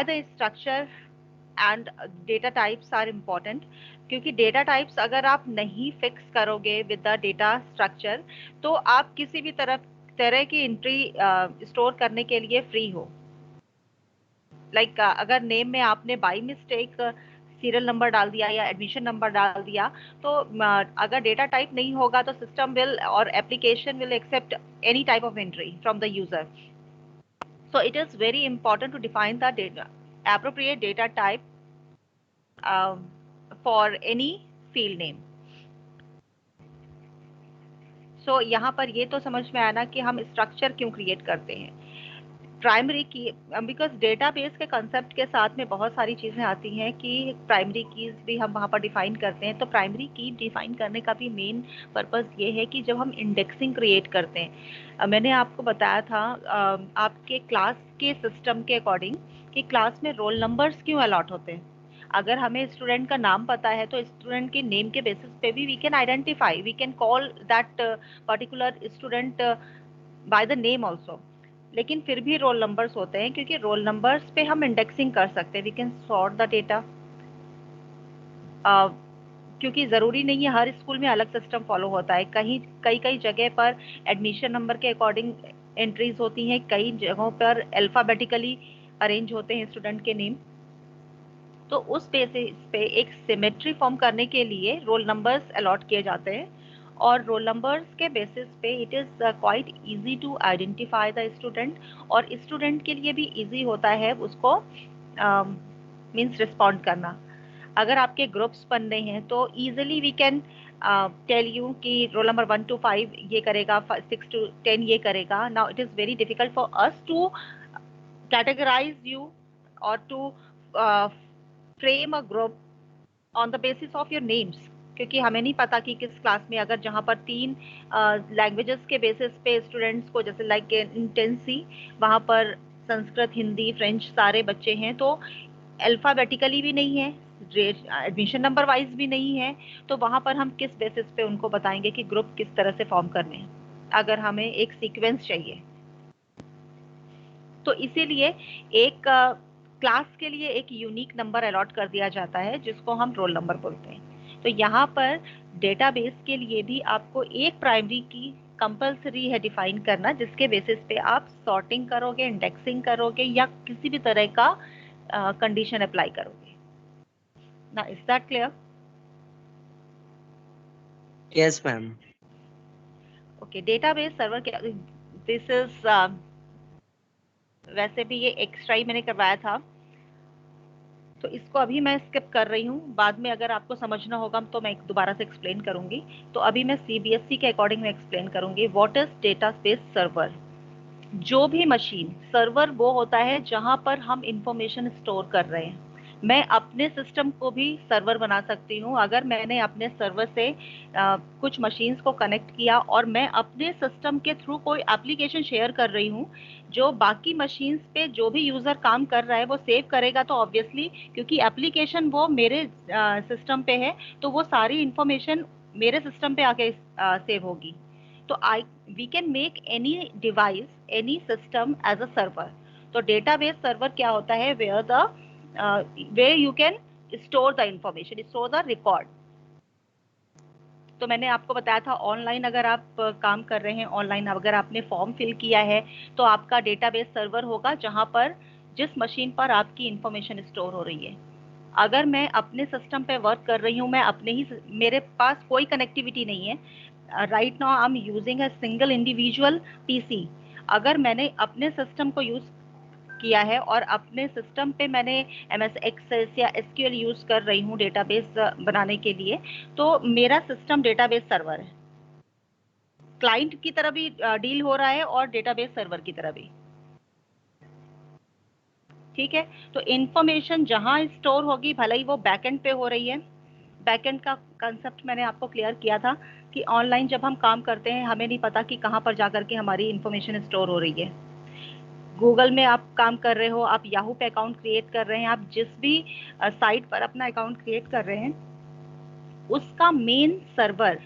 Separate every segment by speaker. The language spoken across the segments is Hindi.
Speaker 1: The structure and data types are important, क्योंकि डेटा टाइप्स अगर आप नहीं फिक्स करोगे विद द डेटा स्ट्रक्चर तो आप किसी भी तरह की एंट्री स्टोर करने के लिए फ्री हो। लाइक अगर नेम में आपने बाई मिस्टेक सीरियल नंबर डाल दिया या एडमिशन नंबर डाल दिया, तो अगर डेटा टाइप नहीं होगा तो सिस्टम विल और application will accept any type of entry from the user. So it is very important to define the appropriate data type um, for any field name. So यहाँ पर ये तो समझ में आया ना कि हम स्ट्रक्चर क्यों क्रिएट करते हैं। प्राइमरी की, बिकॉज डेटाबेस के कंसेप्ट के साथ में बहुत सारी चीज़ें आती हैं कि प्राइमरी कीज भी हम वहाँ पर डिफाइन करते हैं। तो प्राइमरी की डिफाइन करने का भी मेन पर्पस ये है कि जब हम इंडेक्सिंग क्रिएट करते हैं, मैंने आपको बताया था आपके क्लास के सिस्टम के अकॉर्डिंग कि क्लास में रोल नंबर्स क्यों अलॉट होते हैं। अगर हमें स्टूडेंट का नाम पता है तो स्टूडेंट के नेम के बेसिस पे भी we can identify, we can call that particular student by the name also. लेकिन फिर भी रोल नंबर्स होते हैं, क्योंकि रोल नंबर्स पे हम इंडेक्सिंग कर सकते हैं, we can sort the data. क्योंकि ज़रूरी नहीं है हर स्कूल में अलग सिस्टम फॉलो होता है, कहीं कई कई जगह पर एडमिशन नंबर के अकॉर्डिंग एंट्रीज होती हैं, कई जगहों पर अल्फ़ाबेटिकली अरेंज होते हैं स्टूडेंट के नेम। तो उस बेसिस पे एक सिमेट्री फॉर्म करने के लिए रोल नंबर्स अलॉट किए जाते हैं, और रोल नंबर्स के बेसिस पे it is quite easy to identify the student, और स्टूडेंट के लिए भी इजी होता है उसको मीन्स रिस्पॉन्ड करना। अगर आपके ग्रुप्स बन रहे हैं तो easily we can tell you कि रोल नंबर 1 to 5 ये करेगा, 6 to 10 ये करेगा। Now it is very difficult for us to categorize you or to frame a group on the basis of your names, क्योंकि हमें नहीं पता कि किस क्लास में, अगर जहाँ पर 3 लैंग्वेजेस के बेसिस पे स्टूडेंट्स को, जैसे लाइक इंटेंसी वहाँ पर संस्कृत, हिंदी, फ्रेंच सारे बच्चे हैं, तो अल्फाबेटिकली भी नहीं है, एडमिशन नंबर वाइज भी नहीं है, तो वहाँ पर हम किस बेसिस पे उनको बताएंगे कि ग्रुप किस तरह से फॉर्म करने हैं, अगर हमें एक सीक्वेंस चाहिए। तो इसीलिए एक क्लास के लिए एक यूनिक नंबर अलॉट कर दिया जाता है जिसको हम रोल नंबर बोलते हैं। तो यहाँ पर डेटाबेस के लिए भी आपको एक प्राइमरी की कंपलसरी है डिफाइन करना, जिसके बेसिस पे आप सॉर्टिंग करोगे, इंडेक्सिंग करोगे, या किसी भी तरह का कंडीशन अप्लाई करोगे ना। Is that clear?
Speaker 2: Yes, ma'am.
Speaker 1: Okay, database server क्या, दिस इज वैसे भी ये एक्स्ट्रा ही मैंने करवाया था, तो इसको अभी मैं स्किप कर रही हूँ। बाद में अगर आपको समझना होगा तो मैं दोबारा से एक्सप्लेन करूंगी। तो अभी मैं सीबीएसई के अकॉर्डिंग में एक्सप्लेन करूंगी व्हाट इज डेटाबेस सर्वर। जो भी मशीन, सर्वर वो होता है जहां पर हम इंफॉर्मेशन स्टोर कर रहे हैं। मैं अपने सिस्टम को भी सर्वर बना सकती हूँ। अगर मैंने अपने सर्वर से कुछ मशीन्स को कनेक्ट किया और मैं अपने सिस्टम के थ्रू कोई एप्लीकेशन शेयर कर रही हूँ, जो बाकी मशीन्स पे जो भी यूजर काम कर रहा है वो सेव करेगा, तो ऑब्वियसली क्योंकि एप्लीकेशन वो मेरे सिस्टम पे है, तो वो सारी इंफॉर्मेशन मेरे सिस्टम पे आके सेव होगी। तो I we can make any device, any system as a server. तो डेटाबेस सर्वर क्या होता है, where you can store the information, store the record. तो मैंने आपको बताया था ऑनलाइन अगर आप काम कर रहे हैं, ऑनलाइन अगर आपने फॉर्म फिल किया है, तो आपका डेटाबेस सर्वर होगा जहां पर जिस मशीन पर आपकी इंफॉर्मेशन स्टोर हो रही है। अगर मैं अपने सिस्टम पे वर्क कर रही हूँ, मैं अपने ही, मेरे पास कोई कनेक्टिविटी नहीं है, right now I am using a single individual PC. अगर मैंने अपने सिस्टम को यूज किया है और अपने सिस्टम पे मैंने एमएस एक्सेस या एसक्यूएल यूज कर रही हूँ डेटाबेस बनाने के लिए, तो मेरा सिस्टम डेटाबेस सर्वर है। क्लाइंट की तरह भी डील हो रहा है और डेटाबेस सर्वर की तरह भी। ठीक है, तो इंफॉर्मेशन जहां स्टोर होगी, भले ही वो बैकएंड पे हो रही है। बैकएंड का कंसेप्ट मैंने आपको क्लियर किया था कि ऑनलाइन जब हम काम करते हैं हमें नहीं पता कि कहाँ पर जाकर के हमारी इंफॉर्मेशन स्टोर हो रही है। गूगल में आप काम कर रहे हो, आप याहू पे अकाउंट क्रिएट कर रहे हैं, आप जिस भी साइट पर अपना अकाउंट क्रिएट कर रहे हैं, उसका मेन सर्वर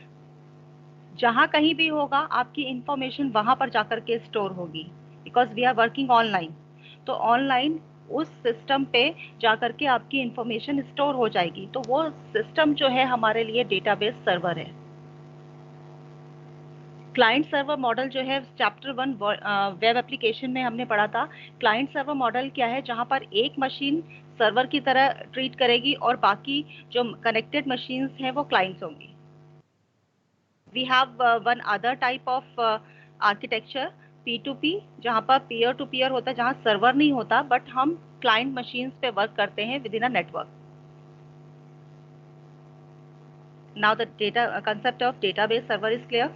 Speaker 1: जहां कहीं भी होगा, आपकी इंफॉर्मेशन वहां पर जाकर के स्टोर होगी, because we are working online. तो ऑनलाइन उस सिस्टम पे जा करके आपकी इंफॉर्मेशन स्टोर हो जाएगी। तो वो सिस्टम जो है हमारे लिए डेटाबेस सर्वर है। क्लाइंट सर्वर मॉडल जो है चैप्टर 1 वेब एप्लीकेशन में हमने पढ़ा था। क्लाइंट सर्वर मॉडल क्या है, जहां पर एक मशीन सर्वर की तरह ट्रीट करेगी और बाकी जो कनेक्टेड मशीन्स हैं वो क्लाइंट्स होंगी। We have one other type of architecture P2P, जहां पर पीयर टू पीयर होता है, जहां सर्वर नहीं होता बट हम क्लाइंट मशीन्स पे वर्क करते हैं with in a network. Now the data concept of database server is clear?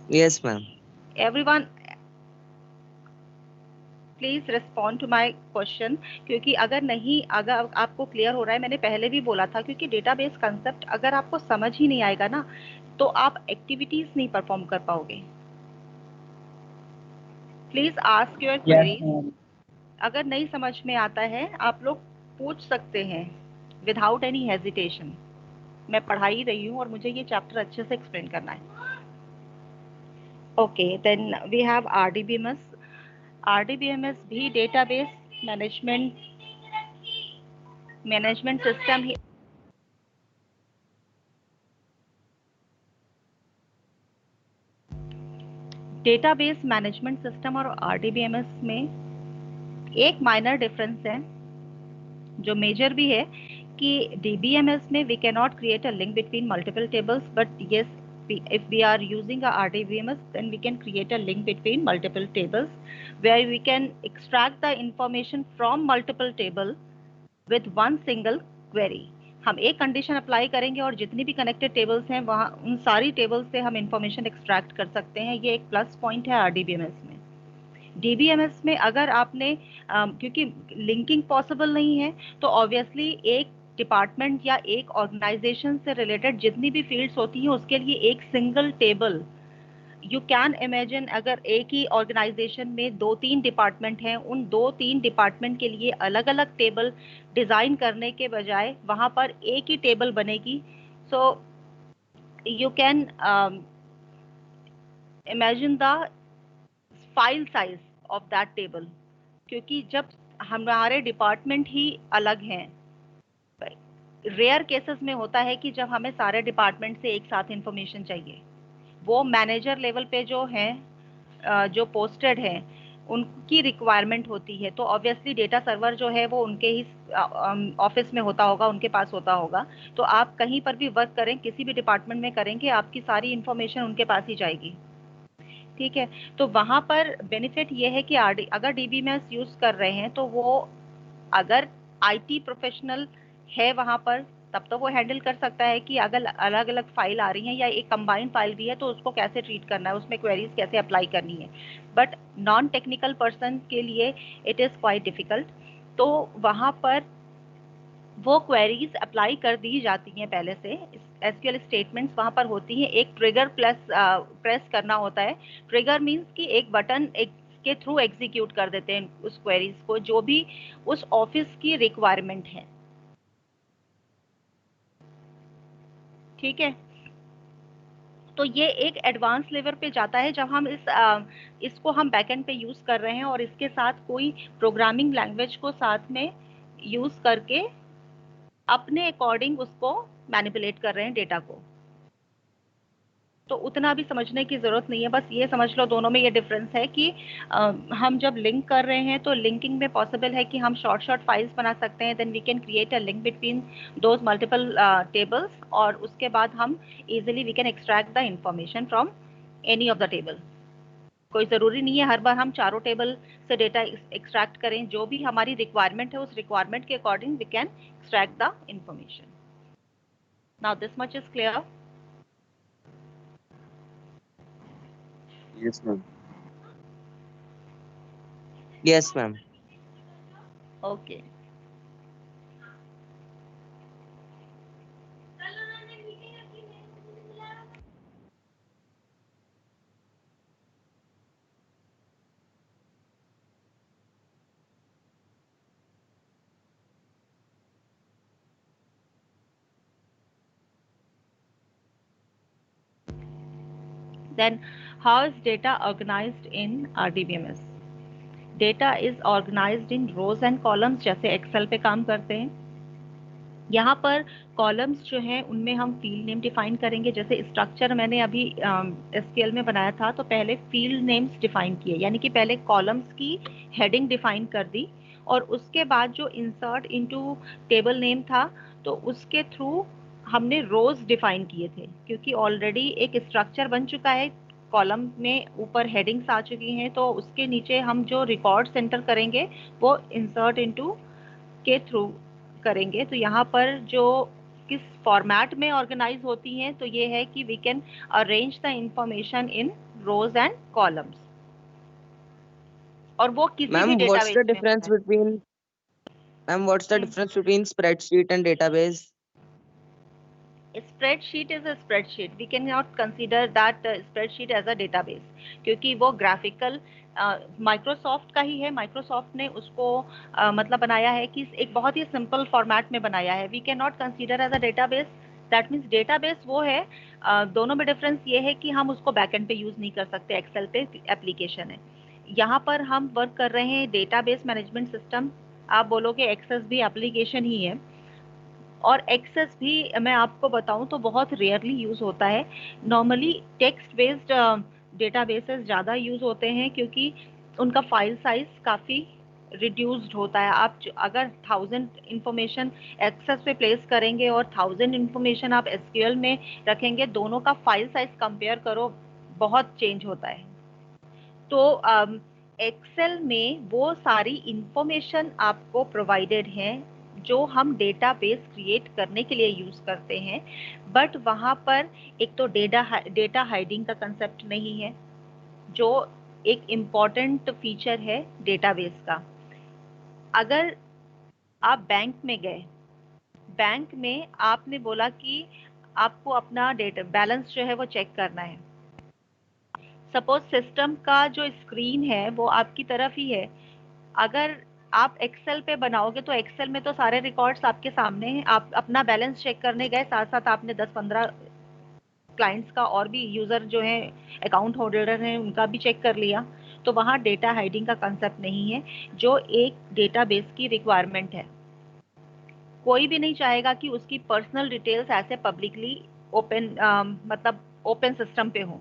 Speaker 2: Yes, ma'am.
Speaker 1: Everyone please respond to my question, क्योंकि अगर आपको क्लियर हो रहा है, मैंने पहले भी बोला था, क्योंकि डेटाबेस कंसेप्ट अगर आपको समझ ही नहीं आएगा ना तो आप एक्टिविटीज नहीं परफॉर्म कर पाओगे। Please ask your
Speaker 3: Yes,
Speaker 1: queries.
Speaker 3: ma'am.
Speaker 1: अगर नहीं समझ में आता है आप लोग पूछ सकते हैं विदाउट एनी हेजिटेशन। मैं पढ़ा ही रही हूँ और मुझे ये चैप्टर अच्छे से एक्सप्लेन करना है। Okay, then we have RDBMS। RDBMS भी डेटाबेस मैनेजमेंट सिस्टम ही। डेटाबेस मैनेजमेंट सिस्टम और RDBMS में एक माइनर डिफरेंस है जो मेजर भी है कि DBMS में we can not create a link between multiple tables, but yes if we are using a RDBMS, then we can create a link between multiple tables where we can extract the information from multiple table with one single query। हम एक कंडीशन अप्लाई करेंगे और जितनी भी कनेक्टेड टेबल्स हैं वहाँ उन सारी टेबल्स से हम इंफॉर्मेशन एक्सट्रैक्ट कर सकते हैं। ये एक प्लस पॉइंट है RDBMS में। DBMS में अगर आपने क्योंकि लिंकिंग पॉसिबल नहीं है तो ऑब्वियसली एक डिपार्टमेंट या एक ऑर्गेनाइजेशन से रिलेटेड जितनी भी फील्ड्स होती हैं उसके लिए एक single table. You can imagine अगर एक ही ऑर्गेनाइजेशन में 2-3 डिपार्टमेंट हैं, उन 2-3 डिपार्टमेंट के लिए अलग अलग टेबल डिजाइन करने के बजाय वहां पर एक ही टेबल बनेगी। So you can imagine the file size of that table, क्योंकि जब हमारे डिपार्टमेंट ही अलग हैं। रेयर केसेस में होता है कि जब हमें सारे डिपार्टमेंट से एक साथ इंफॉर्मेशन चाहिए, वो मैनेजर लेवल पे जो हैं जो पोस्टेड हैं उनकी रिक्वायरमेंट होती है। तो ऑब्वियसली डेटा सर्वर जो है वो उनके ही ऑफिस में होता होगा, उनके पास होता होगा। तो आप कहीं पर भी वर्क करें, किसी भी डिपार्टमेंट में करेंगे, आपकी सारी इंफॉर्मेशन उनके पास ही जाएगी। ठीक है, तो वहां पर बेनिफिट ये है कि अगर DBMS यूज कर रहे हैं तो वो अगर IT प्रोफेशनल है वहां पर तब तो वो हैंडल कर सकता है कि अगर अलग अलग फाइल आ रही हैं या एक कंबाइंड फाइल भी है तो उसको कैसे ट्रीट करना है, उसमें क्वेरीज कैसे अप्लाई करनी है। बट नॉन टेक्निकल पर्सन के लिए इट इज क्वाइट डिफिकल्ट। तो वहां पर वो क्वेरीज अप्लाई कर दी जाती हैं पहले से। SQL स्टेटमेंट्स वहां पर होती हैं, एक ट्रिगर प्लस प्रेस करना होता है। ट्रिगर मींस कि एक बटन के थ्रू एग्जीक्यूट कर देते हैं उस क्वेरीज को जो भी उस ऑफिस की रिक्वायरमेंट है। ठीक है, तो ये एक एडवांस लेवल पे जाता है जब हम इसको हम बैकएंड पे यूज कर रहे हैं और इसके साथ कोई प्रोग्रामिंग लैंग्वेज को साथ में यूज करके अपने अकॉर्डिंग उसको मैनिपुलेट कर रहे हैं डेटा को। तो उतना भी समझने की जरूरत नहीं है, बस ये समझ लो दोनों में ये डिफरेंस है कि हम जब लिंक कर रहे हैं तो लिंकिंग में पॉसिबल है कि हम शॉर्ट शॉर्ट फाइल्स बना सकते हैं, then we can create a link between those multiple tables और उसके बाद हम easily we can extract the information from any of the table. कोई जरूरी नहीं है हर बार हम चारों टेबल से डेटा एक्सट्रैक्ट करें, जो भी हमारी रिक्वायरमेंट है उस रिक्वायरमेंट के according we can extract the information. Now this much is clear?
Speaker 3: Yes, ma'am.
Speaker 2: Yes, ma'am.
Speaker 1: Okay, then how is data organized in RDBMS? Data is organized in rows and columns, जैसे एक्सेल पे काम करते हैं। यहाँ पर कॉलम्स जो हैं उनमें हम फील्ड नेम डिफाइन करेंगे। जैसे स्ट्रक्चर मैंने अभी एसक्यूएल में बनाया था, तो पहले फील्ड नेम्स डिफाइन किए, यानी कि पहले कॉलम्स की हेडिंग डिफाइन कर दी, और उसके बाद जो इंसर्ट इनटू टेबल नेम था, तो उसके थ्रू हमने रोज डिफाइन किए थे, क्योंकि ऑलरेडी एक स्ट्रक्चर बन चुका है, कॉलम में ऊपर हेडिंग्स आ चुकी हैं, तो उसके नीचे हम जो रिकॉर्ड्स एंटर करेंगे वो इंसर्ट इनटू के थ्रू करेंगे। तो यहाँ पर जो किस फॉर्मेट में ऑर्गेनाइज होती हैं, तो ये है कि we can arrange the information in rows and columns, और वो किसी भी
Speaker 2: Ma'am, what's
Speaker 1: डेटाबेस
Speaker 2: the
Speaker 1: में होता
Speaker 2: difference
Speaker 1: है।
Speaker 2: between ma'am, what's the difference between spreadsheet and database?
Speaker 1: Spreadsheet is a spreadsheet, we can not consider that spreadsheet as a database, क्योंकि वो ग्राफिकल माइक्रोसॉफ्ट का ही है। माइक्रोसॉफ्ट ने उसको मतलब बनाया है कि एक बहुत ही सिंपल फॉर्मेट में बनाया है। We can not consider as a database. That means database वो है, दोनों में डिफरेंस ये है कि हम उसको बैकएंड पे यूज नहीं कर सकते, एक्सेल पे एप्लीकेशन है। यहाँ पर हम वर्क कर रहे हैं डेटाबेस मैनेजमेंट सिस्टम। आप बोलोगे एक्सेस भी एप्लीकेशन ही है, और एक्सेस भी मैं आपको बताऊं तो बहुत रेयरली यूज होता है। नॉर्मली टेक्स्ट बेस्ड डेटाबेसेस ज़्यादा यूज होते हैं, क्योंकि उनका फाइल साइज काफ़ी रिड्यूस्ड होता है। आप अगर 1000 इंफॉर्मेशन एक्सेस पे प्लेस करेंगे और 1000 इंफॉर्मेशन आप एसक्यूएल में रखेंगे, दोनों का फाइल साइज कंपेयर करो, बहुत चेंज होता है। तो एक्सेल में वो सारी इंफॉर्मेशन आपको प्रोवाइडेड है जो हम डेटाबेस क्रिएट करने के लिए यूज करते हैं, बट वहाँ पर एक तो डेटा हाइडिंग का कंसेप्ट नहीं है, जो एक इम्पॉर्टेंट फीचर है डेटाबेस का। अगर आप बैंक में गए, बैंक में आपने बोला कि आपको अपना डेटा बैलेंस जो है वो चेक करना है। सपोज सिस्टम का जो स्क्रीन है वो आपकी तरफ ही है। अगर आप एक्सेल पे बनाओगे तो एक्सेल में तो सारे रिकॉर्ड्स आपके सामने हैं, आप अपना बैलेंस चेक करने गए, साथ साथ आपने 10-15 क्लाइंट्स का और भी यूजर जो है अकाउंट होल्डर हैं उनका भी चेक कर लिया। तो वहाँ डेटा हाइडिंग का कंसेप्ट नहीं है, जो एक डेटाबेस की रिक्वायरमेंट है। कोई भी नहीं चाहेगा कि उसकी पर्सनल डिटेल्स ऐसे पब्लिकली ओपन मतलब ओपन सिस्टम पे हो।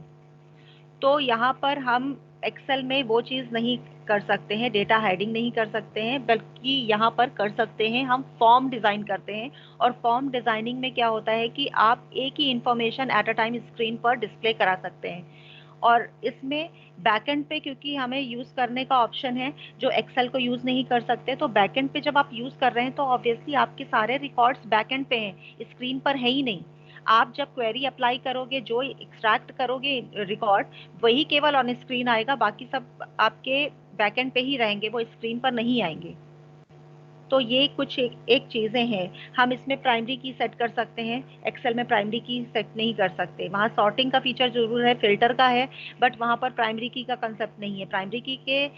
Speaker 1: तो यहाँ पर हम एक्सेल में वो चीज़ नहीं कर सकते हैं, डेटा हाइडिंग नहीं कर सकते हैं, बल्कि यहाँ पर कर सकते हैं, हम फॉर्म डिज़ाइन करते हैं। और फॉर्म डिज़ाइनिंग में क्या होता है कि आप एक ही information at a time screen पर डिस्प्ले करा सकते हैं। और इसमें बैकएंड पे क्योंकि हमें यूज़ करने का ऑप्शन है, जो एक्सेल को यूज़ नहीं कर सकते, तो बैकएंड पे जब आप यूज़ कर रहे हैं तो ऑब्वियसली आपके सारे रिकॉर्ड्स बैकएंड पे हैं, स्क्रीन पर है ही नहीं। आप जब क्वेरी अप्लाई करोगे, जो एक्सट्रैक्ट करोगे रिकॉर्ड, वही केवल ऑन स्क्रीन आएगा, बाकी सब आपके बैकएंड पे ही रहेंगे, वो स्क्रीन पर नहीं आएंगे। तो ये कुछ एक चीज़ें हैं। हम इसमें प्राइमरी की सेट कर सकते हैं, एक्सेल में प्राइमरी की सेट नहीं कर सकते। वहाँ सॉर्टिंग का फीचर जरूर है, फिल्टर का है, बट वहाँ पर प्राइमरी की का कंसेप्ट नहीं है। प्राइमरी की के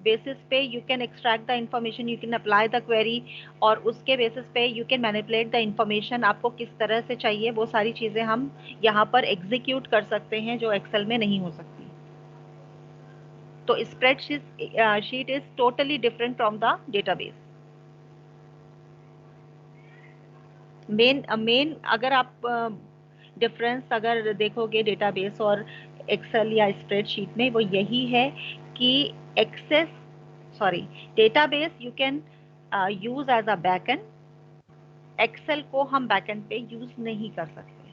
Speaker 1: बेसिस पे you can extract the information, you can apply the query, और उसके बेसिस पे you can manipulate the information. आपको किस तरह से चाहिए वो सारी चीज़ें हम यहाँ पर एग्जीक्यूट कर सकते हैं, जो एक्सेल में नहीं हो सकती। तो spreadsheet is totally different from the database. Main अगर आप डिफरेंस अगर देखोगे डेटाबेस और एक्सेल या स्प्रेडशीट में, वो यही है कि Access sorry database you can use as a backend, Excel को हम बैकएंड पे यूज नहीं कर सकते।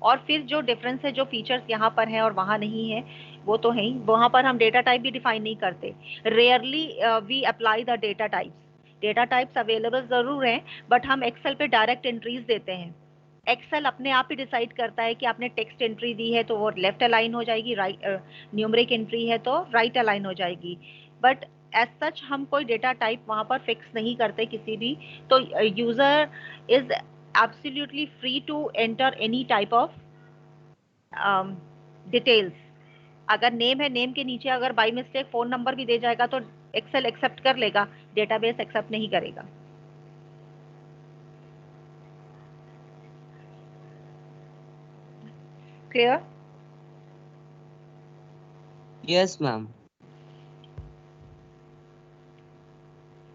Speaker 1: और फिर जो डिफरेंस है, जो फीचर्स यहाँ पर हैं और वहाँ नहीं है, वो तो है ही। वहाँ पर हम डेटा टाइप भी डिफाइन नहीं करते, rarely we apply the data types. Data types available जरूर हैं, बट हम एक्सेल पे डायरेक्ट एंट्रीज देते हैं। एक्सेल अपने आप ही डिसाइड करता है कि आपने टेक्स्ट एंट्री दी है तो वो लेफ्ट अलाइन हो जाएगी, राइट न्यूमरिक एंट्री है तो राइट अलाइन हो जाएगी। बट एज सच हम कोई डेटा टाइप वहाँ पर फिक्स नहीं करते किसी भी। तो user is absolutely free to enter any type of details. अगर नेम है, नेम के नीचे अगर बाई मिस्टेक फोन नंबर भी दे जाएगा तो एक्सेल एक्सेप्ट कर लेगा, डेटाबेस एक्सेप्ट नहीं करेगा। Clear?
Speaker 2: Yes, ma'am.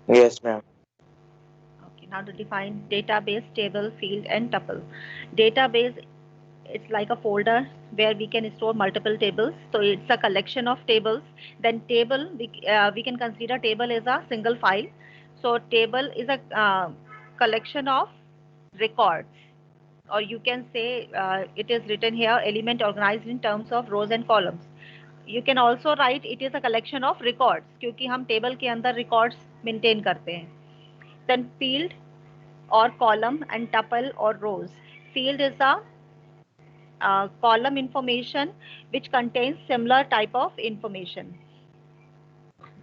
Speaker 2: Yes, ma'am.
Speaker 1: Okay, now to define database, table, field, and tuple. Database, it's like a folder where we can store multiple tables. So it's a collection of tables. Then table, we can consider table as a single file. So table is a collection of records, or you can say it is written here element organized in terms of rows and columns. You can also write it is a collection of records, क्योंकि हम टेबल के अंदर records maintain करते हैं. Then field or column and tuple or rows. Field is a column information which contains similar type of information.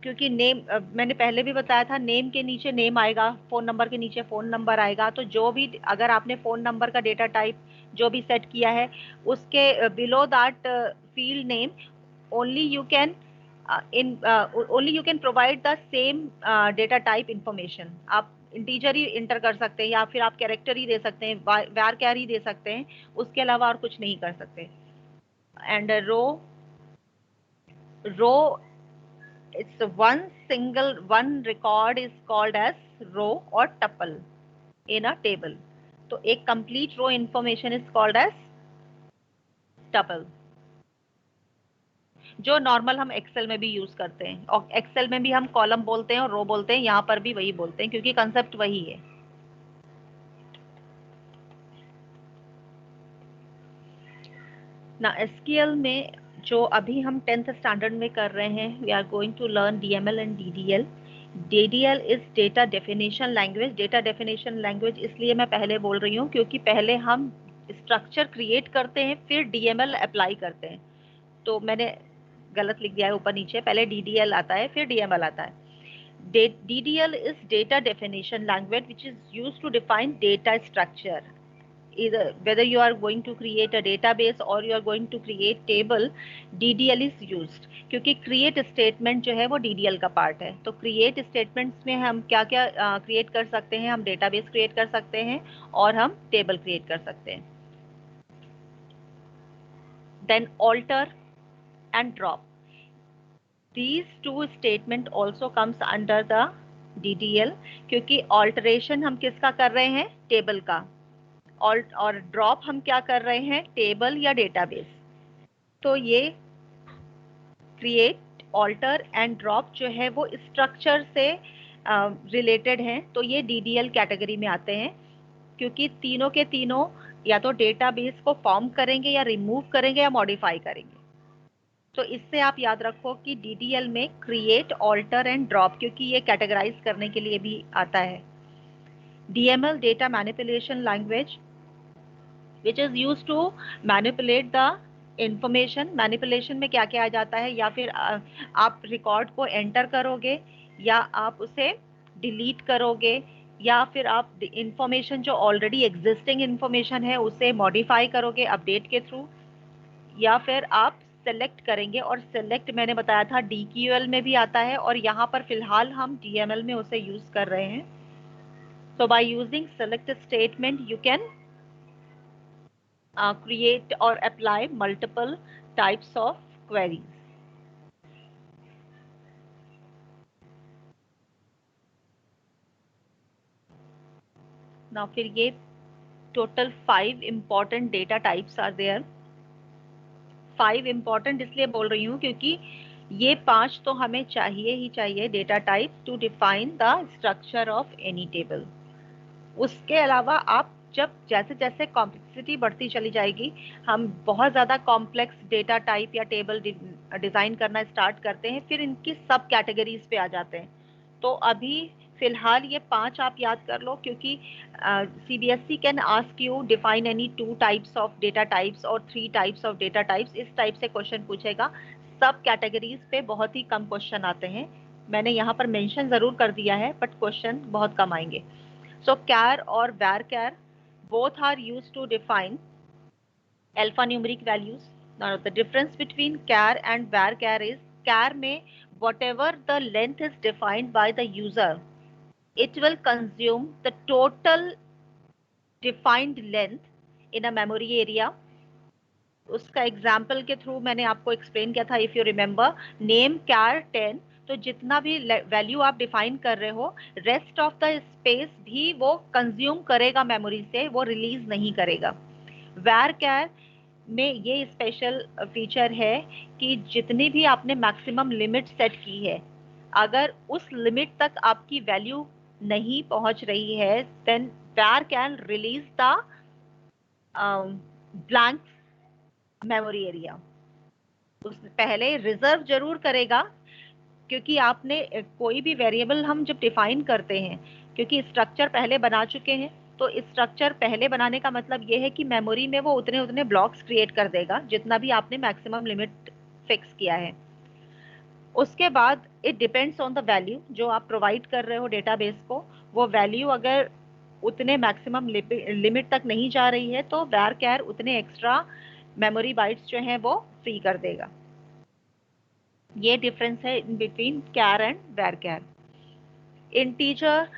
Speaker 1: क्योंकि नेम मैंने पहले भी बताया था, नेम के नीचे नेम आएगा, फोन नंबर के नीचे फोन नंबर आएगा. तो जो भी अगर आपने फोन नंबर का डेटा टाइप जो भी सेट किया है उसके below that field name only you can only you can provide the same data type information. आप इंटीजर ही इंटर कर सकते हैं या फिर आप कैरेक्टर ही दे सकते हैं, var char ही दे सकते हैं, उसके अलावा और कुछ नहीं कर सकते. And row it's one record is called as row or tuple in a table. तो एक complete row information is called as tuple, जो नॉर्मल हम एक्सेल में भी यूज करते हैं. और एक्सेल में भी हम कॉलम बोलते हैं और रो बोलते हैं, यहाँ पर भी वही बोलते हैं क्योंकि कंसेप्ट वही है. ना एसक्यूएल में जो अभी हम 10th स्टैंडर्ड में कर रहे हैं, we are going to learn DML and DDL. DDL is data definition language. Data definition language इसलिए मैं पहले बोल रही हूँ क्योंकि पहले हम स्ट्रक्चर क्रिएट करते हैं फिर डीएमएल अप्लाई करते हैं. तो मैंने गलत लिख दिया है ऊपर नीचे, पहले डीडीएल आता है फिर डीएमएल आता है. DDL is data definition language which is used to define data structure. Either whether you are going to create a database or you are going to create table, DDL is used. क्योंकि create statement जो है वो DDL का पार्ट है. तो create statements में हम क्या क्या create कर सकते हैं, हम database create कर सकते हैं और हम table create कर सकते हैं. Then alter and drop. These two statement also comes under the DDL क्योंकि alteration हम किसका कर रहे हैं, टेबल का, और ड्रॉप हम क्या कर रहे हैं, टेबल या डेटाबेस. तो ये क्रिएट, ऑल्टर एंड ड्रॉप जो है वो स्ट्रक्चर से रिलेटेड हैं. तो ये डीडीएल कैटेगरी में आते हैं क्योंकि तीनों के तीनों या तो डेटाबेस को फॉर्म करेंगे या रिमूव करेंगे या मॉडिफाई करेंगे. तो इससे आप याद रखो कि डीडीएल में क्रिएट, ऑल्टर एंड ड्रॉप, क्योंकि ये कैटेगराइज करने के लिए भी आता है. DML data manipulation language which is used to manipulate the information. Manipulation में क्या क्या आ जाता है, या फिर आप रिकॉर्ड को एंटर करोगे या आप उसे डिलीट करोगे या फिर आप इंफॉर्मेशन जो ऑलरेडी एग्जिस्टिंग इंफॉर्मेशन है उसे मॉडिफाई करोगे अपडेट के थ्रू, या फिर आप सेलेक्ट करेंगे. और सेलेक्ट मैंने बताया था डीक्यूएल में भी आता है और यहाँ पर फिलहाल हम डीएमएल में उसे यूज कर रहे हैं. So by using select statement you can create or apply multiple types of queries. Now फिर ये total 5 important data types are there. 5 important इसलिए बोल रही हूँ क्योंकि ये 5 तो हमें चाहिए ही चाहिए data type two define the structure of any table. उसके अलावा आप जब जैसे जैसे कॉम्प्लेक्सिटी बढ़ती चली जाएगी, हम बहुत ज़्यादा कॉम्प्लेक्स डेटा टाइप या टेबल डिज़ाइन करना स्टार्ट करते हैं, फिर इनकी सब कैटेगरीज पे आ जाते हैं. तो अभी फिलहाल ये 5 आप याद कर लो क्योंकि CBSE can ask you define any 2 types of data types और 3 टाइप्स ऑफ डेटा टाइप्स. इस टाइप से क्वेश्चन पूछेगा. सब कैटेगरीज पे बहुत ही कम क्वेश्चन आते हैं. मैंने यहाँ पर मेंशन ज़रूर कर दिया है बट क्वेश्चन बहुत कम आएंगे. So char or varchar both are used to define alphanumeric values. Now the difference between char and varchar is char में whatever the length is defined by the user, it will consume the total defined length in a memory area. उसका एग्जाम्पल के थ्रू मैंने आपको एक्सप्लेन किया था, if you remember, name char 10 तो जितना भी वैल्यू आप डिफाइन कर रहे हो, रेस्ट ऑफ द स्पेस भी वो कंज्यूम करेगा मेमोरी से, वो रिलीज नहीं करेगा। varchar में ये स्पेशल फीचर है कि जितनी भी आपने मैक्सिमम लिमिट सेट की है, अगर उस लिमिट तक आपकी वैल्यू नहीं पहुंच रही है, then var can release the blank memory area. उस पहले रिजर्व जरूर करेगा, क्योंकि आपने कोई भी वेरिएबल हम जब डिफाइन करते हैं, क्योंकि स्ट्रक्चर पहले बना चुके हैं, तो स्ट्रक्चर पहले बनाने का मतलब ये है कि मेमोरी में वो उतने उतने ब्लॉक्स क्रिएट कर देगा जितना भी आपने मैक्सिमम लिमिट फिक्स किया है। उसके बाद it depends on the value जो आप प्रोवाइड कर रहे हो डेटाबेस को। वो वैल्यू अगर उतने मैक्सिमम लिमिट तक नहीं जा रही है तो varchar उतने एक्स्ट्रा मेमोरी बाइट्स जो हैं वो फ्री कर देगा। ये डिफरेंस है in between char and varchar। Integer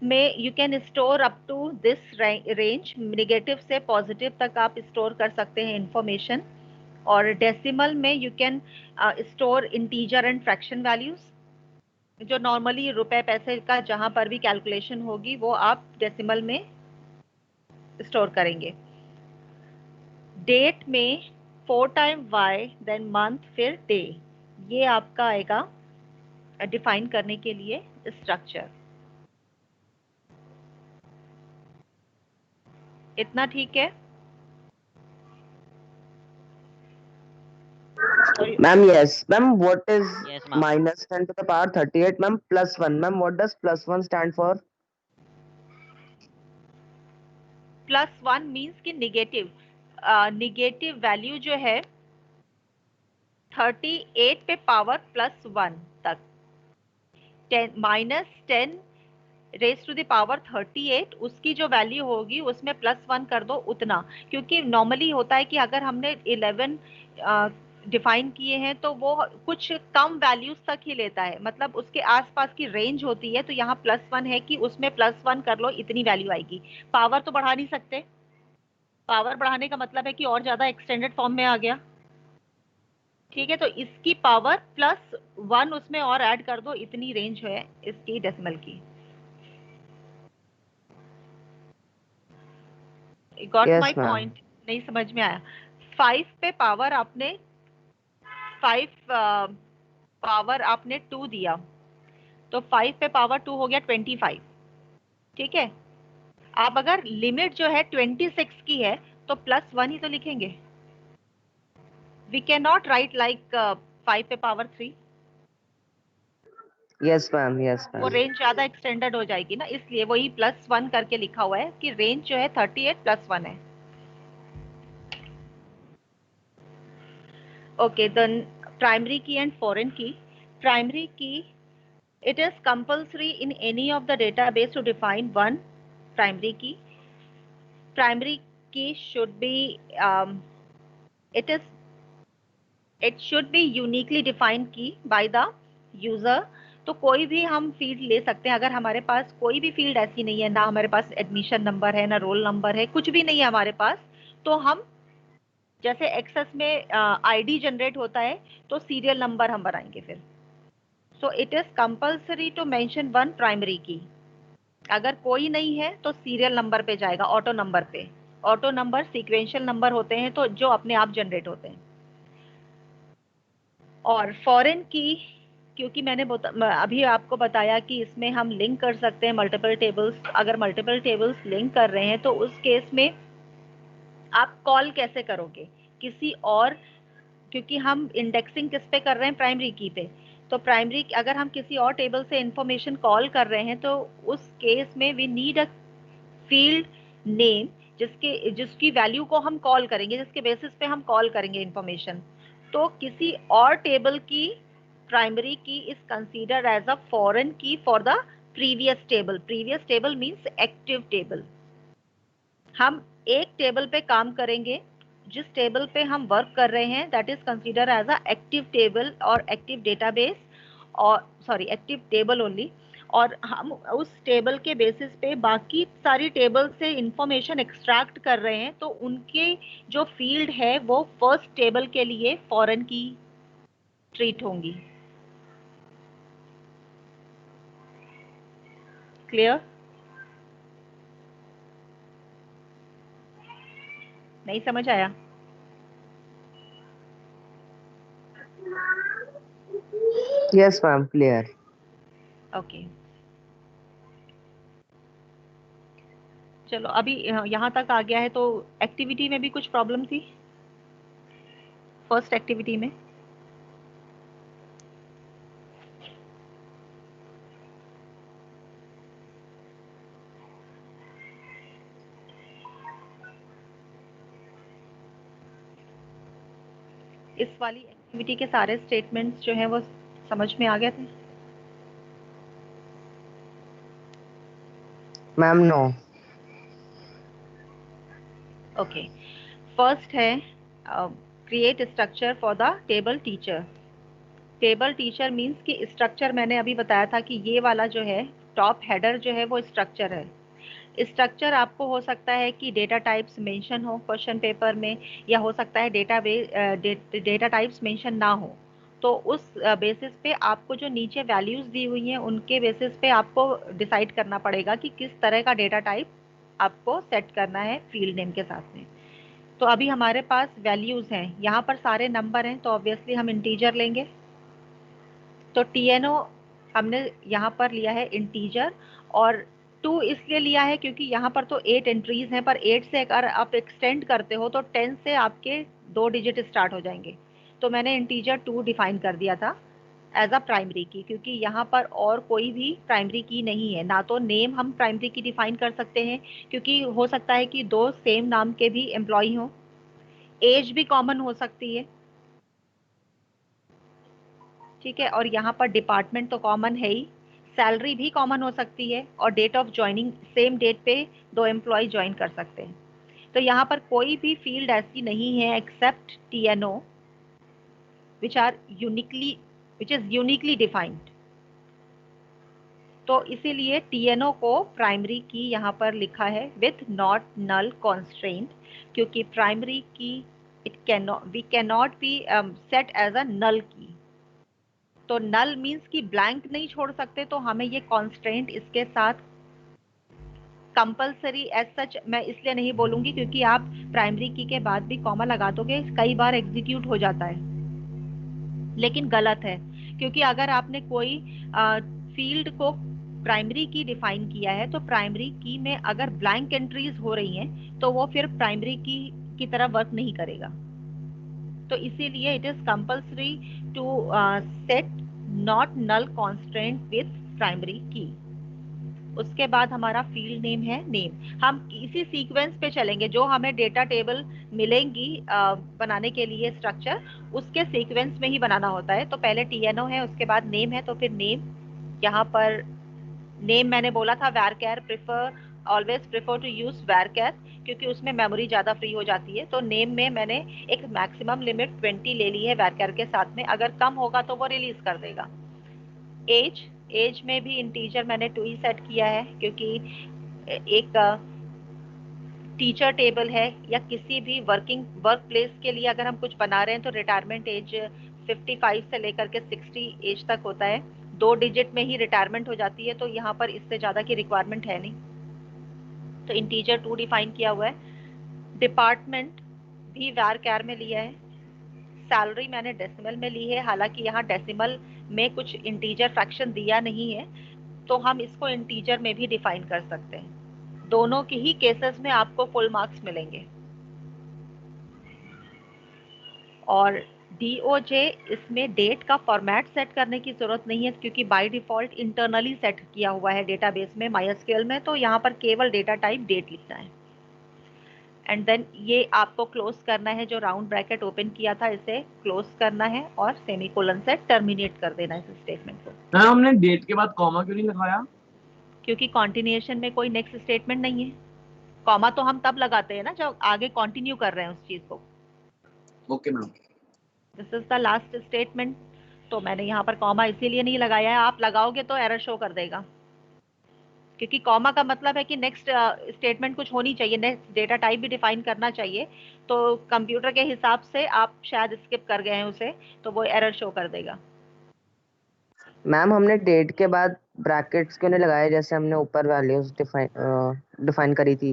Speaker 1: में you can store up to this range, negative से पॉजिटिव तक आप स्टोर कर सकते हैं इंफॉर्मेशन। और डेसिमल में you can store integer and fraction values, जो नॉर्मली रुपए पैसे का जहां पर भी कैलकुलेशन होगी वो आप डेसिमल में स्टोर करेंगे। डेट में 4 टाइम y देन मंथ फिर डे, ये आपका आएगा डिफाइन करने के लिए स्ट्रक्चर। इतना ठीक है?
Speaker 2: Ma'am, yes. Ma'am, what is
Speaker 3: Yes, ma'am.
Speaker 2: minus 10 to the power 38? Ma'am, plus 1. Ma'am, what does plus 1 stand for?
Speaker 1: +1 means कि निगेटिव, निगेटिव वैल्यू जो है 38 पे पावर +1 तक, 10 -10 रेज टू द पावर 38, उसकी जो वैल्यू होगी उसमें +1 कर दो उतना। क्योंकि नॉर्मली होता है कि अगर हमने 11 डिफाइन किए हैं तो वो कुछ कम वैल्यूज तक ही लेता है, मतलब उसके आसपास की रेंज होती है। तो यहाँ +1 है कि उसमें +1 कर लो, इतनी वैल्यू आएगी। पावर तो बढ़ा नहीं सकते, पावर बढ़ाने का मतलब है कि और ज्यादा एक्सटेंडेड फॉर्म में आ गया। ठीक है, तो इसकी पावर +1 उसमें और ऐड कर दो, इतनी रेंज है इसकी डेसिमल की। गॉट
Speaker 2: Yes,
Speaker 1: माई
Speaker 2: ma'am.
Speaker 1: पॉइंट? नहीं समझ में आया? 5 पे पावर आपने 5 पावर आपने 2 दिया, तो 5 पे पावर 2 हो गया 25। ठीक है, आप अगर लिमिट जो है 26 की है तो +1 ही तो लिखेंगे। We can not write like 5 पे पावर 3,
Speaker 2: Yes, ma'am. Yes,
Speaker 1: वो
Speaker 2: ma'am.
Speaker 1: रेंज ज्यादा एक्सटेंडेड हो जाएगी ना, इसलिए वही +1 करके लिखा हुआ है कि रेंज जो है 38 +1 है। ओके, देन प्राइमरी की एंड फॉरेन की। प्राइमरी की, it is compulsory in any of the database to define one primary key. Primary key should be it is it should be uniquely defined key by the user। तो कोई भी हम फील्ड ले सकते हैं, अगर हमारे पास कोई भी फील्ड ऐसी नहीं है, ना हमारे पास एडमिशन नंबर है, ना रोल नंबर है, कुछ भी नहीं है हमारे पास, तो हम जैसे एक्सेस में आईडी जनरेट होता है तो सीरियल नंबर हम बनाएंगे फिर। So it is compulsory to mention one primary key. अगर कोई नहीं है तो सीरियल नंबर पे जाएगा, ऑटो नंबर पे। ऑटो नंबर सीक्वेंशियल नंबर होते हैं तो जो अपने आप जनरेट होते हैं। और फॉरेन की, क्योंकि मैंने अभी आपको बताया कि इसमें हम लिंक कर सकते हैं मल्टीपल टेबल्स। अगर मल्टीपल टेबल्स लिंक कर रहे हैं तो उस केस में आप कॉल कैसे करोगे किसी और, क्योंकि हम इंडेक्सिंग किस पे कर रहे हैं, प्राइमरी की पे। तो प्राइमरी, अगर हम किसी और टेबल से इंफॉर्मेशन कॉल कर रहे हैं तो उस केस में we need a field name जिसकी वैल्यू को हम कॉल करेंगे, जिसके बेसिस पे हम कॉल करेंगे इंफॉर्मेशन। तो किसी और टेबल की primary key is considered as a foreign key for the previous table. Previous table means active table. हम एक टेबल पे काम करेंगे, जिस टेबल पे हम वर्क कर रहे हैं that is consider as a active table और एक्टिव डेटाबेस, और सॉरी एक्टिव टेबल ओनली। और हम उस टेबल के बेसिस पे बाकी सारी टेबल से इंफॉर्मेशन एक्सट्रैक्ट कर रहे हैं, तो उनके जो फील्ड है वो फर्स्ट टेबल के लिए फॉरेन की ट्रीट होंगी। क्लियर? नहीं समझ आया?
Speaker 2: Yes, ma'am. Clear.
Speaker 1: ओके, चलो अभी यहाँ तक आ गया है। तो एक्टिविटी में भी कुछ प्रॉब्लम थी फर्स्ट एक्टिविटी में? इस वाली एक्टिविटी के सारे स्टेटमेंट्स जो हैं वो समझ में आ गए थे?
Speaker 2: Ma'am, no.
Speaker 1: ओके, फर्स्ट है create structure for the table teacher. Table teacher means कि स्ट्रक्चर मैंने अभी बताया था कि ये वाला जो है टॉप हेडर जो है वो स्ट्रक्चर है। स्ट्रक्चर आपको हो सकता है कि डेटा टाइप्स मेंशन हो क्वेश्चन पेपर में, या हो सकता है डेटा टाइप्स मेंशन ना हो। तो उस बेसिस पे आपको जो नीचे वैल्यूज दी हुई हैं उनके बेसिस पे आपको डिसाइड करना पड़ेगा कि किस तरह का डेटा टाइप आपको सेट करना है फील्ड नेम के साथ में। तो अभी हमारे पास वैल्यूज हैं, यहाँ पर सारे नंबर हैं, तो ऑब्वियसली हम इंटीजर लेंगे। तो TNO हमने यहाँ पर लिया है इंटीजर, और 2 इसलिए लिया है क्योंकि यहाँ पर तो 8 एंट्रीज हैं, पर 8 से अगर आप एक्सटेंड करते हो तो 10 से आपके 2 डिजिट स्टार्ट हो जाएंगे। तो मैंने इंटीजर 2 डिफाइन कर दिया था एज अ प्राइमरी की, क्योंकि यहाँ पर और कोई भी प्राइमरी की नहीं है। ना तो नेम हम प्राइमरी की डिफाइन कर सकते हैं, क्योंकि हो सकता है कि 2 सेम नाम के भी एम्प्लॉय हों। एज भी कॉमन हो सकती है, ठीक है। और यहाँ पर डिपार्टमेंट तो कॉमन है ही, सैलरी भी कॉमन हो सकती है, और date of joining same date पे 2 एम्प्लॉय ज्वाइन कर सकते हैं। तो यहाँ पर कोई भी फील्ड ऐसी नहीं है except TNO which is uniquely defined. तो इसीलिए TNO को प्राइमरी की यहाँ पर लिखा है विथ नॉट नल कॉन्स्ट्रेंट, क्योंकि primary key we can not be set as a null key. तो नल मीन्स कि ब्लैंक नहीं छोड़ सकते, तो हमें ये कॉन्स्ट्रेंट इसके साथ कंपलसरी एज सच मैं इसलिए नहीं बोलूंगी क्योंकि आप प्राइमरी की के बाद भी कॉमा लगा दोगे, कई बार एग्जीक्यूट हो जाता है, लेकिन गलत है। क्योंकि अगर आपने कोई फील्ड को प्राइमरी की डिफाइन किया है, तो प्राइमरी की में अगर ब्लैंक एंट्रीज हो रही हैं तो वो फिर प्राइमरी की तरह वर्क नहीं करेगा। तो इसीलिए it is compulsory to set not null constraint with primary key. उसके बाद हमारा फील्ड नेम है नेम। हम इसी सीक्वेंस पे चलेंगे, जो हमें डेटा टेबल मिलेंगी बनाने के लिए स्ट्रक्चर, उसके सीक्वेंस में ही बनाना होता है। तो पहले TNO है, उसके बाद नेम है, तो फिर नेम। यहाँ पर नेम मैंने बोला था varchar always prefer to use varchar, क्योंकि उसमें मेमोरी ज्यादा फ्री हो जाती है। तो नेम में मैंने एक मैक्सिमम लिमिट 20 ले ली है varchar के साथ में, अगर कम होगा तो वो रिलीज कर देगा। एज में भी इंटीजर मैंने 2 ही सेट किया है, क्योंकि एक टीचर टेबल है या किसी भी वर्क प्लेस के लिए अगर हम कुछ बना रहे हैं तो रिटायरमेंट एज 55 से लेकर के 60 एज तक होता है। 2 डिजिट में ही रिटायरमेंट हो जाती है, तो यहाँ पर इससे ज्यादा की रिक्वायरमेंट है नहीं। तो इंटीजर 2 डिफाइन किया हुआ है। डिपार्टमेंट भी varchar में लिया है। सैलरी मैंने डेसिमल में ली है, हालांकि यहाँ डेसिमल में कुछ इंटीजर फ्रैक्शन दिया नहीं है, तो हम इसको इंटीजर में भी डिफाइन कर सकते हैं। दोनों के ही केसेस में आपको फुल मार्क्स मिलेंगे। और DOJ इसमें डेट का फॉर्मेट सेट करने की जरूरत नहीं है, क्योंकि बाय डिफॉल्ट इंटरनली सेट किया हुआ है डेटाबेस में MySQL में। तो यहाँ पर केवल डेटा टाइप डेट लिखना है, एंड देन ये आपको क्लोज करना है। जो राउंड ब्रैकेट ओपन किया था इसे क्लोज करना है, और सेमीकोलन से टर्मिनेट कर देना है इस स्टेटमेंट को।
Speaker 3: हमने डेट के बाद कॉमा क्यों नहीं लगाया?
Speaker 1: क्योंकि कॉन्टिन्यूएशन में कोई नेक्स्ट स्टेटमेंट नहीं है। कॉमा तो हम तब लगाते हैं ना जब आगे कंटिन्यू कर रहे हैं उस चीज को।
Speaker 3: Okay ma'am.
Speaker 1: This is the last statement, तो मैंने यहाँ पर कॉमा इसीलिए नहीं लगाया है। आप लगाओगे तो एरर शो कर देगा, क्योंकि कॉमा का मतलब है कि नेक्स्ट स्टेटमेंट कुछ होनी चाहिए, नेक्स्ट डेटा टाइप भी डिफाइन करना चाहिए। तो कंप्यूटर के हिसाब से आप शायद स्किप कर गए हैं उसे, तो वो एरर शो कर देगा।
Speaker 2: मैम हमने डेट के बाद ब्रैकेट्स क्यों नहीं लगाए जैसे हमने ऊपर वैल्यूज डिफाइन करी थी?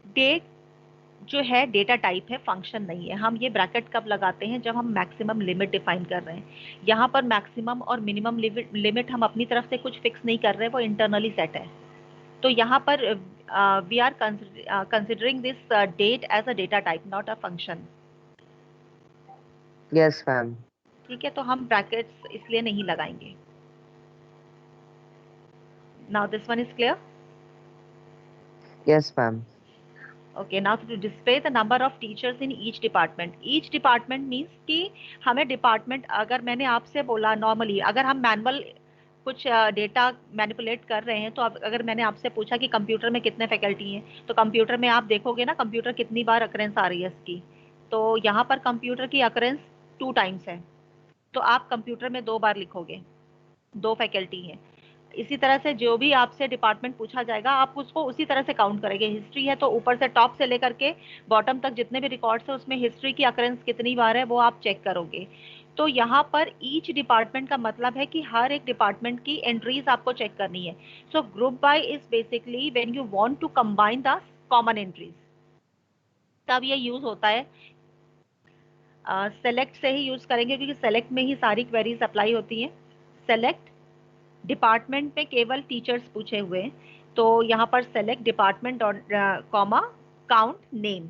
Speaker 1: डेट जो है डेटा टाइप है, फंक्शन नहीं है। हम ये ब्रैकेट कब लगाते हैं? जब हम मैक्सिमम लिमिट डिफाइन कर रहे हैं। यहाँ पर मैक्सिमम और मिनिमम लिमिट हम अपनी तरफ से कुछ फिक्स नहीं कर रहे, वो इंटरनली सेट है। तो यहाँ पर we are considering this date as a data type, not a function.
Speaker 2: Yes ma'am.
Speaker 1: ठीक है, तो हम ब्रैकेट्स इसलिए नहीं लगाएंगे। Now this one is clear?
Speaker 2: Yes ma'am.
Speaker 1: Okay, now to display the number of teachers in each department. Each department means कि हमें department, अगर मैंने आपसे बोला नॉर्मली, अगर हम मैनुअल कुछ डेटा मैनिपुलेट कर रहे हैं, तो अगर मैंने आपसे पूछा कि कंप्यूटर में कितने फैकल्टी हैं, तो कंप्यूटर में आप देखोगे ना कंप्यूटर कितनी बार अकरेंस आ रही है इसकी। तो यहाँ पर कंप्यूटर की अकरेंस 2 टाइम्स है, तो आप कंप्यूटर में 2 बार लिखोगे, 2 फैकल्टी हैं। इसी तरह से जो भी आपसे डिपार्टमेंट पूछा जाएगा, आप उसको उसी तरह से काउंट करेंगे। हिस्ट्री है तो ऊपर से टॉप से लेकर के बॉटम तक जितने भी रिकॉर्ड्स है उसमें हिस्ट्री की अकरेंस कितनी बार है वो आप चेक करोगे। तो यहाँ पर ईच डिपार्टमेंट का मतलब है कि हर एक डिपार्टमेंट की एंट्रीज आपको चेक करनी है। So group by is basically when you want to combine the common entries, तब ये यूज होता है। सेलेक्ट से ही यूज करेंगे क्योंकि सेलेक्ट में ही सारी क्वेरीज अप्लाई होती हैं। सेलेक्ट डिपार्टमेंट में केवल टीचर्स पूछे हुए हैं, तो यहाँ पर सेलेक्ट डिपार्टमेंट और कॉमा काउंट नेम।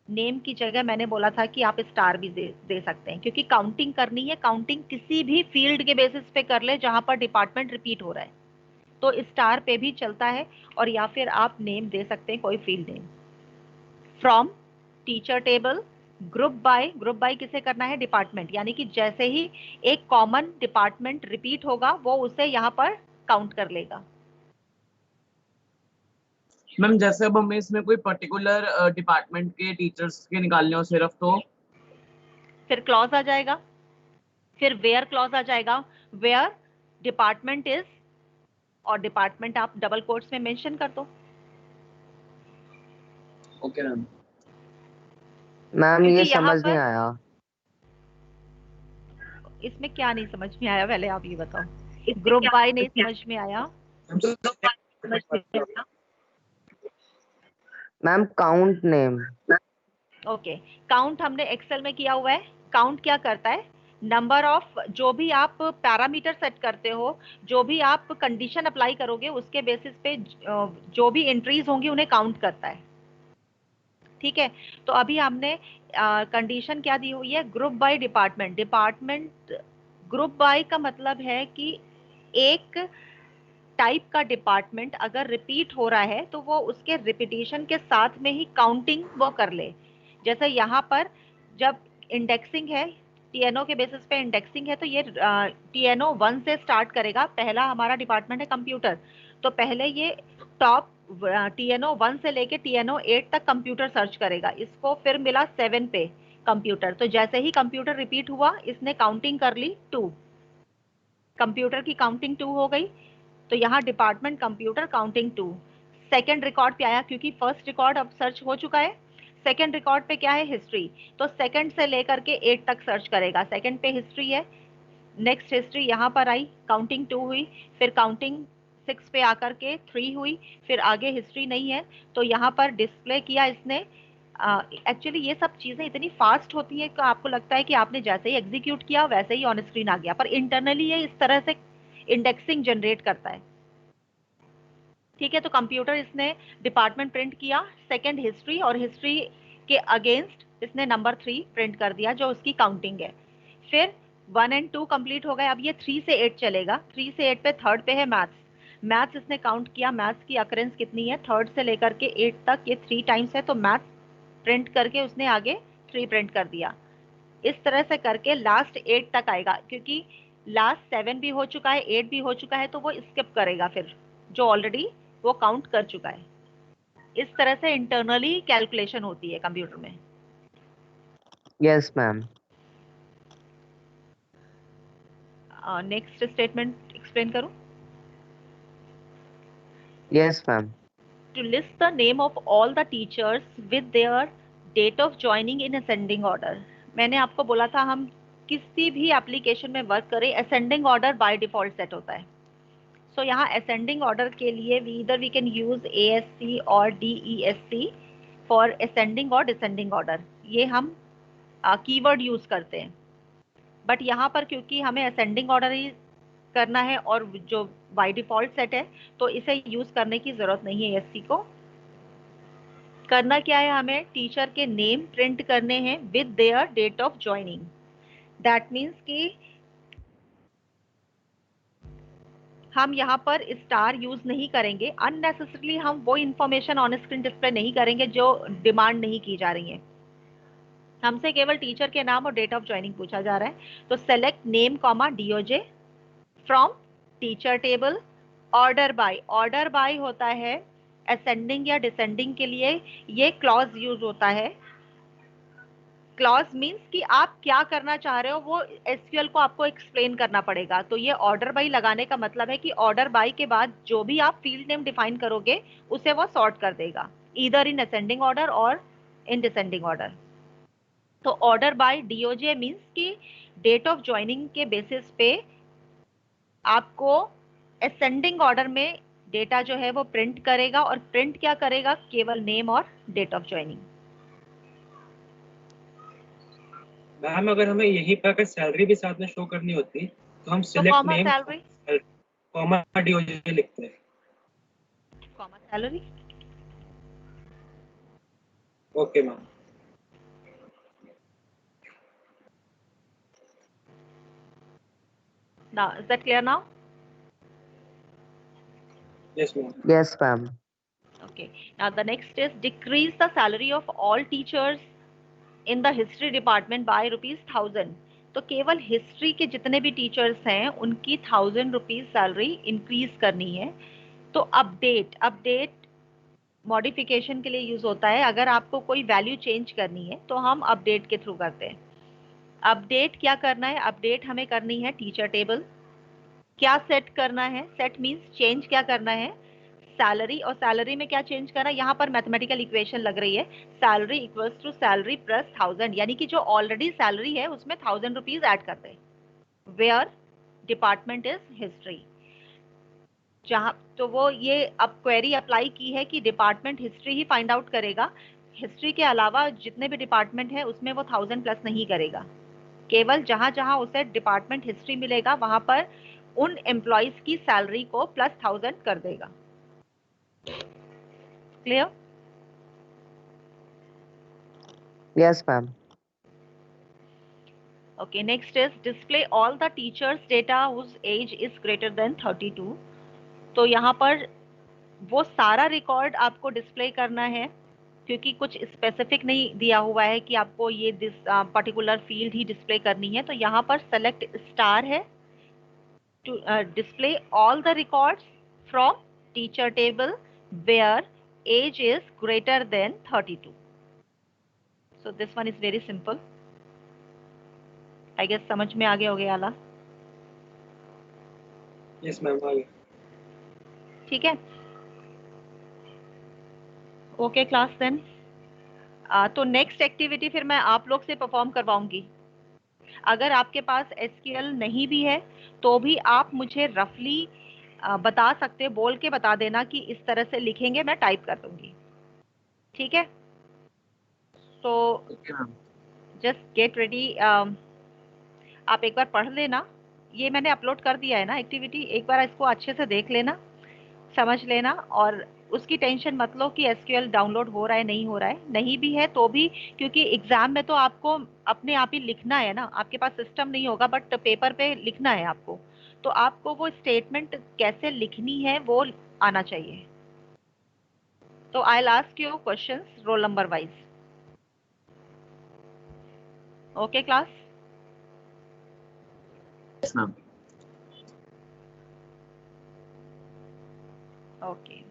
Speaker 1: नेम की जगह मैंने बोला था कि आप स्टार भी दे सकते हैं, क्योंकि काउंटिंग करनी है। काउंटिंग किसी भी फील्ड के बेसिस पे कर ले जहां पर डिपार्टमेंट रिपीट हो रहा है, तो स्टार पे भी चलता है, और या फिर आप नेम दे सकते हैं, कोई field name. From teacher table, group by किसे करना है? डिपार्टमेंट, यानी कि जैसे ही एक कॉमन डिपार्टमेंट रिपीट होगा वो उसे यहाँ पर काउंट कर लेगा।
Speaker 3: मैम जैसे अब हमें इसमें कोई पर्टिकुलर डिपार्टमेंट के टीचर्स के निकालने हो सिर्फ, तो
Speaker 1: फिर क्लॉज आ जाएगा, फिर वेयर क्लॉज आ जाएगा। वेयर डिपार्टमेंट इज, और डिपार्टमेंट आप डबल कोट्स में मेंशन कर दो।
Speaker 3: Okay ma'am.
Speaker 2: मैम
Speaker 1: क्योंकि
Speaker 2: ये
Speaker 1: यहाँ
Speaker 2: समझ नहीं
Speaker 1: पर
Speaker 2: आया।
Speaker 1: इसमें क्या नहीं समझ में आया, पहले आप ये बताओ। ग्रुप बाय नहीं समझ में आया?
Speaker 2: Ma'am count name.
Speaker 1: Okay, count हमने एक्सेल में किया हुआ है। काउंट क्या करता है? नंबर ऑफ, जो भी आप पैरामीटर सेट करते हो, जो भी आप कंडीशन अप्लाई करोगे, उसके बेसिस पे जो भी एंट्रीज होंगी उन्हें काउंट करता है। ठीक है, तो अभी हमने कंडीशन क्या दी हुई है? Group by department. Department group by का मतलब है कि एक टाइप का डिपार्टमेंट अगर रिपीट हो रहा है तो वो उसके रिपीटिशन के साथ में ही काउंटिंग वो कर ले। जैसे यहाँ पर जब इंडेक्सिंग है, टीएनओ के बेसिस पे इंडेक्सिंग है, तो ये टीएनओ 1 से स्टार्ट करेगा। पहला हमारा डिपार्टमेंट है कंप्यूटर, तो पहले ये टॉप टीएनओ 1 से लेके टीएनओ 8 तक कंप्यूटर सर्च करेगा। इसको फिर मिला 7 पे कंप्यूटर, तो जैसे ही कंप्यूटर रिपीट हुआ इसने काउंटिंग कर ली 2, कंप्यूटर की काउंटिंग 2 हो गई। तो यहाँ department computer counting 2। Second record पे आया, क्योंकि फर्स्ट रिकॉर्ड अब सर्च हो चुका है। सेकेंड रिकॉर्ड पे क्या है? हिस्ट्री, तो सेकेंड से लेकर के 8 तक सर्च करेगा। सेकेंड पे हिस्ट्री है, नेक्स्ट हिस्ट्री यहाँ पर आई, काउंटिंग 2 हुई, फिर काउंटिंग 6 पे आकर के 3 हुई, फिर आगे हिस्ट्री नहीं है, तो यहाँ पर डिस्प्ले किया इसने। एक्चुअली ये सब चीजें इतनी फास्ट होती हैं कि आपको लगता है कि आपने जैसे ही एग्जीक्यूट किया वैसे ही ऑन स्क्रीन आ गया, पर इंटरनली ये इस तरह से इंडेक्सिंग जनरेट करता है। ठीक है, तो कंप्यूटर इसने डिपार्टमेंट प्रिंट किया, सेकंड हिस्ट्री, और हिस्ट्री के अगेंस्ट इसने नंबर 3 प्रिंट कर दिया जो उसकी काउंटिंग है। फिर 1 और 2 कंप्लीट हो गए, अब ये 3 से 8 चलेगा। 3 से 8 पे थर्ड पे है मैथ्स। मैथ्स इसने काउंट किया, मैथ्स की अकरेंस कितनी है? थर्ड से लेकर के 8 तक ये 3 टाइम्स है, तो मैथ्स प्रिंट करके उसने आगे 3 प्रिंट कर दिया। इस तरह से करके लास्ट 8 तक आएगा, क्योंकि लास्ट 7 भी हो चुका है, 8 भी हो चुका है, तो वो स्किप करेगा फिर जो ऑलरेडी वो काउंट कर चुका है। इस तरह से इंटरनली कैलकुलेशन होती है कंप्यूटर में।
Speaker 2: Yes ma'am.
Speaker 1: Next statement explain करूं?
Speaker 2: Yes ma'am.
Speaker 1: To list the name of all the teachers with their date of joining in ascending order. मैंने आपको बोला था हम किसी भी एप्लीकेशन में वर्क करें, ascending order by default set होता है। So यहाँ ascending order के लिए either we can use ASC और DESC for ascending और descending order. ये हम कीवर्ड यूज करते हैं, बट यहाँ पर क्योंकि हमें ascending order ही करना है और जो बाय डिफॉल्ट सेट है तो इसे यूज करने की जरूरत नहीं है ASC को। करना क्या है, हमें टीचर के नेम प्रिंट करने हैं with their date of joining. That means कि हम यहाँ पर स्टार यूज नहीं करेंगे, अननेसेसरली हम वो इंफॉर्मेशन ऑन स्क्रीन डिस्प्ले नहीं करेंगे जो डिमांड नहीं की जा रही है। हमसे केवल टीचर के नाम और डेट ऑफ ज्वाइनिंग पूछा जा रहा है। तो select name comma DOJ from teacher table. Order by होता है असेंडिंग या डिसेंडिंग के लिए, ये क्लॉज यूज होता है। क्लॉज मींस कि आप क्या करना चाह रहे हो वो एसक्यूएल को आपको एक्सप्लेन करना पड़ेगा। तो ये ऑर्डर बाय लगाने का मतलब है कि ऑर्डर बाय के बाद जो भी आप फील्ड नेम डिफाइन करोगे उसे वो सॉर्ट कर देगा, ईदर इन असेंडिंग ऑर्डर और इन डिसेंडिंग ऑर्डर। तो ऑर्डर बाय DOJ मींस कि डेट ऑफ ज्वाइनिंग के बेसिस पे आपको असेंडिंग ऑर्डर में डेटा जो है वो प्रिंट करेगा, और प्रिंट क्या करेगा, केवल नेम और डेट ऑफ ज्वाइनिंग।
Speaker 4: मैम अगर हमें यहीं पर अगर सैलरी भी साथ में शो करनी होती तो हम select
Speaker 1: comma
Speaker 4: name
Speaker 1: salary,
Speaker 4: comma DOJ लिखते हैं।
Speaker 1: Comma salary.
Speaker 4: Okay ma'am.
Speaker 1: Now, is that clear now?
Speaker 4: Yes ma'am.
Speaker 2: Yes, ma'am.
Speaker 1: Okay. Now the next is decrease the salary of all teachers in the history department by ₹1000. तो केवल हिस्ट्री के जितने भी टीचर्स हैं उनकी ₹1000 सैलरी इंक्रीज करनी है। तो अपडेट मॉडिफिकेशन के लिए यूज होता है। अगर आपको कोई वैल्यू चेंज करनी है तो हम अपडेट के थ्रू करते हैं। अपडेट क्या करना है, अपडेट हमें करनी है टीचर टेबल। क्या सेट करना है, सेट मींस चेंज क्या करना है, सैलरी। और सैलरी में क्या चेंज करना है, यहाँ पर मैथमेटिकल इक्वेशन लग रही है, salary equals to salary plus 1000, यानी कि जो ऑलरेडी सैलरी है उसमें ₹1000 ऐड करते हैं। Where department is history. जहाँ तो वो ये अब क्वेरी अप्लाई की है कि डिपार्टमेंट हिस्ट्री ही फाइंड आउट करेगा, हिस्ट्री के अलावा जितने भी डिपार्टमेंट है उसमें वो 1000 प्लस नहीं करेगा। केवल जहां जहां उसे डिपार्टमेंट हिस्ट्री मिलेगा वहां पर उन एम्प्लॉइज की सैलरी को प्लस 1000 कर देगा। Clear?
Speaker 2: Yes, ma'am.
Speaker 1: Okay, next is display all the teachers data whose age is greater than 32. तो यहाँ पर वो सारा रिकॉर्ड आपको डिस्प्ले करना है, क्योंकि कुछ स्पेसिफिक नहीं दिया हुआ है कि आपको ये this particular field he display करनी है। तो यहाँ पर सेलेक्ट स्टार है to display all the records from teacher table where age is greater than 32. So this one is very simple. I guess समझ में आ गया होगा आला।
Speaker 4: यस मैम आ गया।
Speaker 1: ठीक है, ओके क्लास देन। तो नेक्स्ट एक्टिविटी फिर मैं आप लोग से परफॉर्म करवाऊंगी। अगर आपके पास SQL नहीं भी है तो भी आप मुझे रफली बता सकते, बोल के बता देना कि इस तरह से लिखेंगे, मैं टाइप कर दूंगी। ठीक है, तो
Speaker 3: okay ma'am.
Speaker 1: Just get ready. आप एक बार पढ़ लेना, ये मैंने अपलोड कर दिया है ना एक्टिविटी, एक बार इसको अच्छे से देख लेना, समझ लेना, और उसकी टेंशन मत लो कि SQL डाउनलोड हो रहा है नहीं हो रहा है। नहीं भी है तो भी, क्योंकि एग्जाम में तो आपको अपने आप ही लिखना है ना, आपके पास सिस्टम नहीं होगा बट पेपर पे लिखना है आपको, तो आपको वो स्टेटमेंट कैसे लिखनी है वो आना चाहिए। तो I will ask you questions roll number wise. Okay class?
Speaker 3: Yes ma'am.
Speaker 1: Okay.